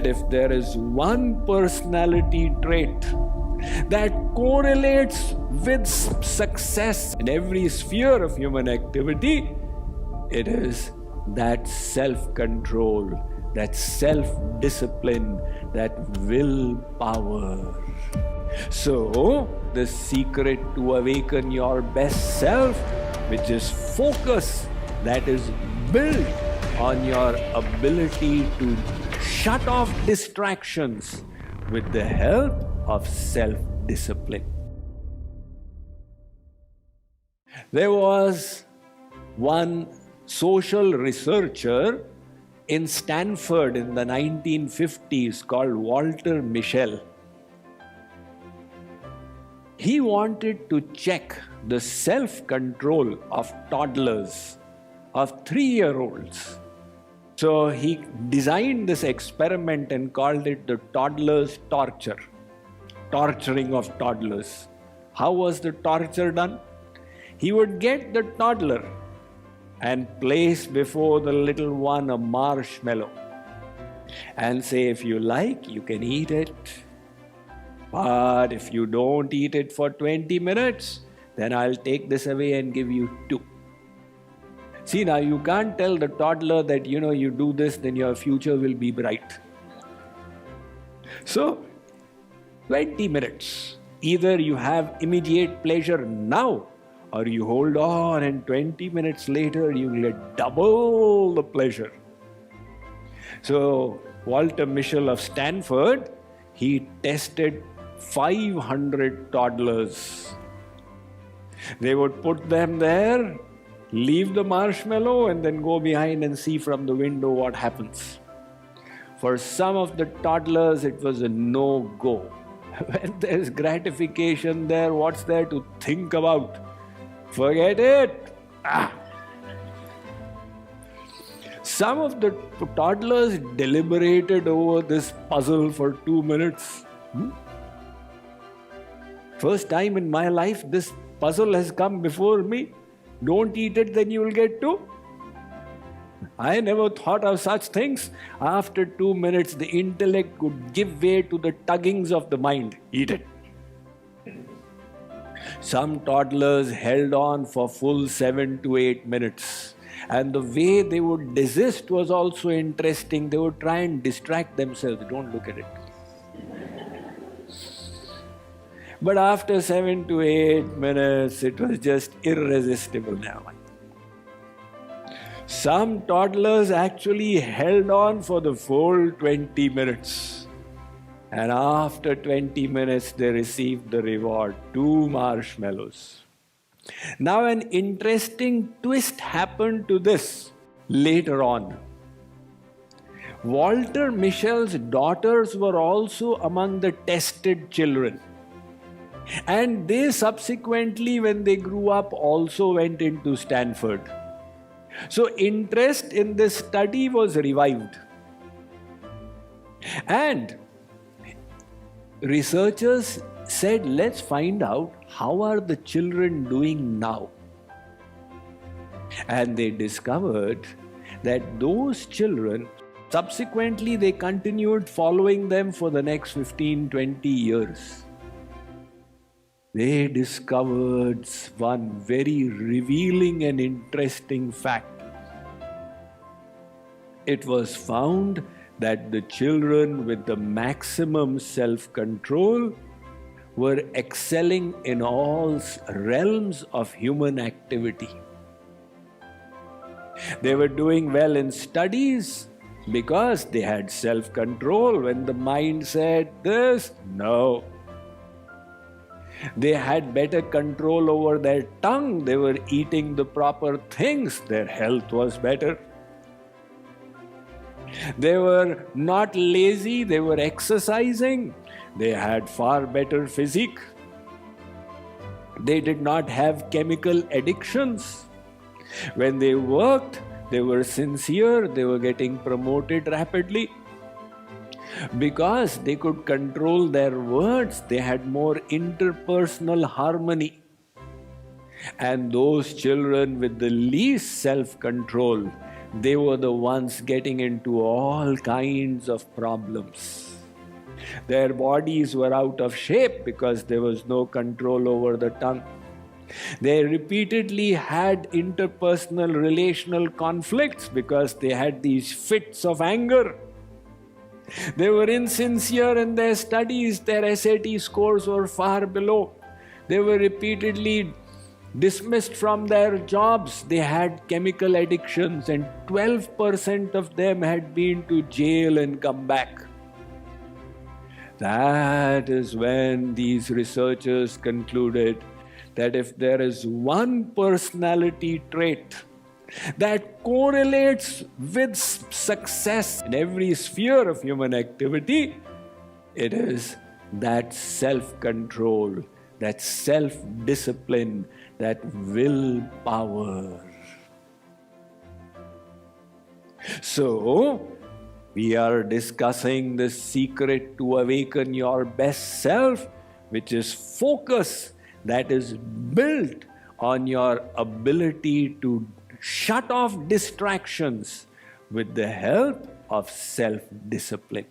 if there is one personality trait that correlates with success in every sphere of human activity, it is that self-control, that self-discipline, that willpower. So, the secret to awaken your best self, which is focus, that is built on your ability to shut off distractions with the help of self-discipline. There was one social researcher in Stanford in the 1950s called Walter Mischel. He wanted to check the self-control of toddlers, of 3-year-olds. So he designed this experiment and called it the toddler's torture, torturing of toddlers. How was the torture done? He would get the toddler and place before the little one a marshmallow and say, if you like, you can eat it. But if you don't eat it for 20 minutes, then I'll take this away and give you 2. See, now you can't tell the toddler that, you do this, then your future will be bright. So, 20 minutes. Either you have immediate pleasure now, or you hold on and 20 minutes later you will get double the pleasure. So, Walter Mischel of Stanford, he tested 500 toddlers. They would put them there, leave the marshmallow, and then go behind and see from the window what happens. For some of the toddlers, it was a no-go. When there's gratification there, what's there to think about? Forget it. Some of the toddlers deliberated over this puzzle for 2 minutes. First time in my life, this puzzle has come before me. Don't eat it, then you will get 2. I never thought of such things. After 2 minutes, the intellect could give way to the tuggings of the mind. Eat it. Some toddlers held on for full 7 to 8 minutes. And the way they would desist was also interesting. They would try and distract themselves. Don't look at it. But after 7 to 8 minutes, it was just irresistible now. Some toddlers actually held on for the full 20 minutes. And after 20 minutes, they received the reward, 2 marshmallows. Now an interesting twist happened to this later on. Walter Mischel's daughters were also among the tested children. And they subsequently, when they grew up, also went into Stanford. So interest in this study was revived. And researchers said, let's find out how are the children doing now. And they discovered that those children, subsequently they continued following them for the next 15, 20 years. They discovered one very revealing and interesting fact. It was found that the children with the maximum self-control were excelling in all realms of human activity. They were doing well in studies because they had self-control. When the mind said this, no. They had better control over their tongue. They were eating the proper things. Their health was better. They were not lazy. They were exercising. They had far better physique. They did not have chemical addictions. When they worked, they were sincere. They were getting promoted rapidly. Because they could control their words, they had more interpersonal harmony. And those children with the least self-control they were the ones getting into all kinds of problems. Their bodies were out of shape because there was no control over the tongue. They repeatedly had interpersonal relational conflicts because they had these fits of anger. They were insincere in their studies. Their SAT scores were far below. They were repeatedly dismissed from their jobs. They had chemical addictions, and 12% of them had been to jail and come back. That is when these researchers concluded that if there is one personality trait that correlates with success in every sphere of human activity, it is that self-control, that self-discipline, that willpower. So, we are discussing the secret to awaken your best self, which is focus, that is built on your ability to shut off distractions with the help of self-discipline.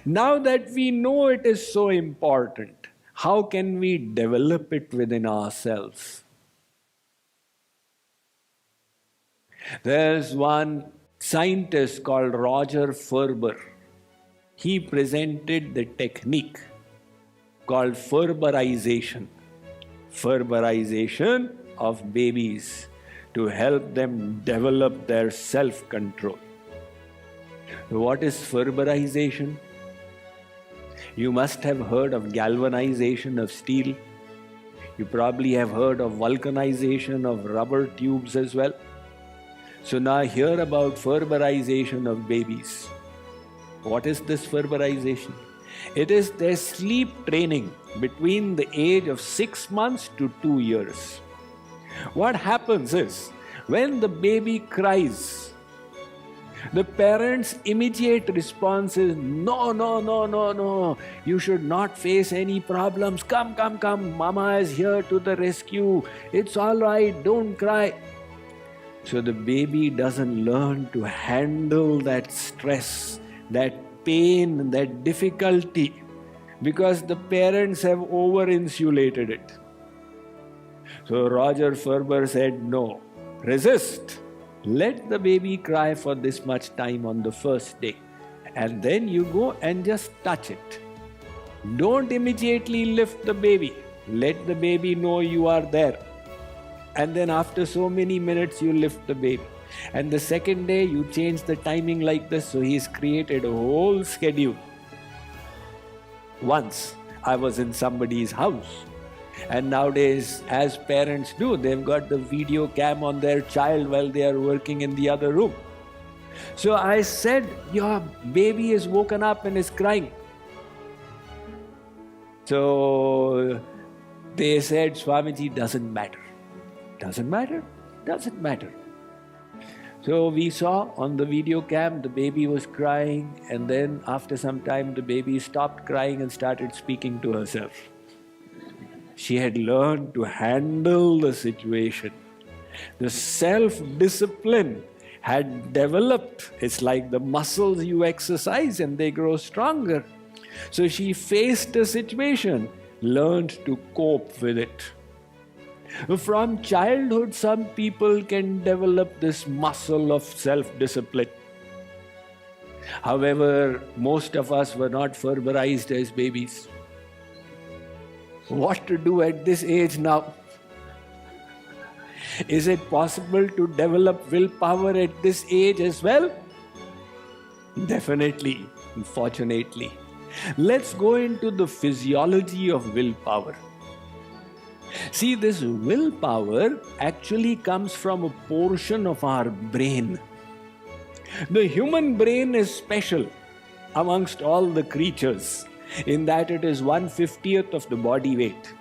Now that we know it is so important, how can we develop it within ourselves? There's one scientist called Roger Ferber. He presented the technique called Ferberization of babies to help them develop their self-control. What is Ferberization? You must have heard of galvanization of steel. You probably have heard of vulcanization of rubber tubes as well. So now hear about Ferberization of babies. What is this Ferberization? It is their sleep training between the age of 6 months to 2 years. What happens is, when the baby cries, the parents' immediate response is, no, no, no, no, no, you should not face any problems. Come, come, come, mama is here to the rescue. It's all right, don't cry. So the baby doesn't learn to handle that stress, that pain, that difficulty, because the parents have over-insulated it. So Roger Ferber said, no, resist. Let the baby cry for this much time on the first day. And then you go and just touch it. Don't immediately lift the baby. Let the baby know you are there. And then after so many minutes, you lift the baby. And the second day, you change the timing like this. So he's created a whole schedule. Once, I was in somebody's house. And nowadays, as parents do, they've got the video cam on their child while they are working in the other room. So I said, your baby is woken up and is crying. So they said, Swamiji, doesn't matter. Doesn't matter? Doesn't matter. So we saw on the video cam, the baby was crying, and then after some time, the baby stopped crying and started speaking to herself. She had learned to handle the situation. The self-discipline had developed. It's like the muscles you exercise and they grow stronger. So she faced a situation, learned to cope with it. From childhood, some people can develop this muscle of self-discipline. However, most of us were not Ferberized as babies. What to do at this age now? Is it possible to develop willpower at this age as well? Definitely, unfortunately. Let's go into the physiology of willpower. See, this willpower actually comes from a portion of our brain. The human brain is special amongst all the creatures in that it is 1/50th of the body weight.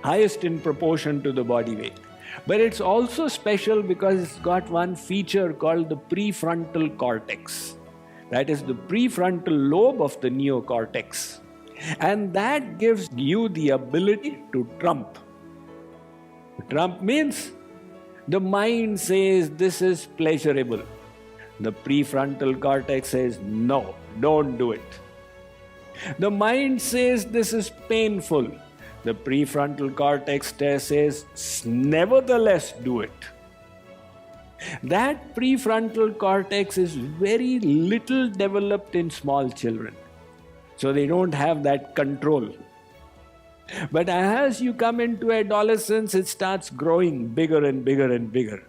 Highest in proportion to the body weight. But it's also special because it's got one feature called the prefrontal cortex. That is the prefrontal lobe of the neocortex. And that gives you the ability to trump. Trump means The mind says this is pleasurable. The prefrontal cortex says no, don't do it. The mind says this is painful. The prefrontal cortex says nevertheless do it. That prefrontal cortex is very little developed in small children. So they don't have that control. But as you come into adolescence, it starts growing bigger and bigger and bigger.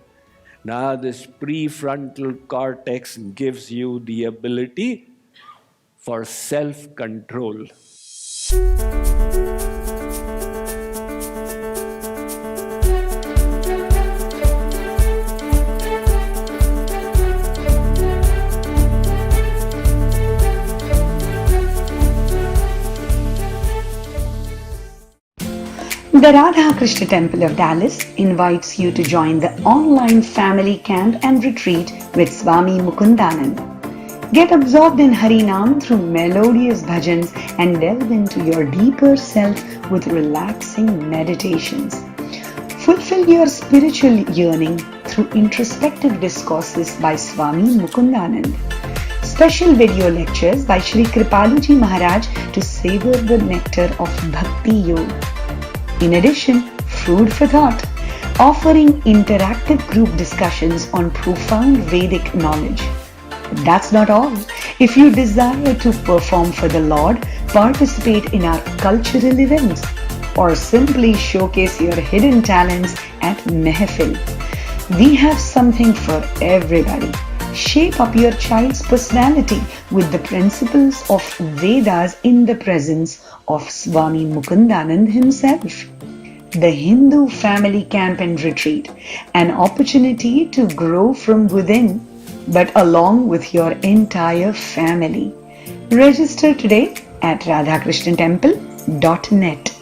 Now this prefrontal cortex gives you the ability for self-control. The Radha Krishna Temple of Dallas invites you to join the online family camp and retreat with Swami Mukundananda. Get absorbed in Harinam through melodious bhajans and delve into your deeper self with relaxing meditations. Fulfill your spiritual yearning through introspective discourses by Swami Mukundananda. Special video lectures by Shree Kripaluji Maharaj to savor the nectar of Bhakti Yoga. In addition, food for thought, offering interactive group discussions on profound Vedic knowledge. But that's not all. If you desire to perform for the Lord, participate in our cultural events, or simply showcase your hidden talents at Mehfil, we have something for everybody. Shape up your child's personality with the principles of Vedas in the presence of Swami Mukundananda himself. The Hindu Family Camp and Retreat, an opportunity to grow from within, but along with your entire family. Register today at radhakrishnatemple.net.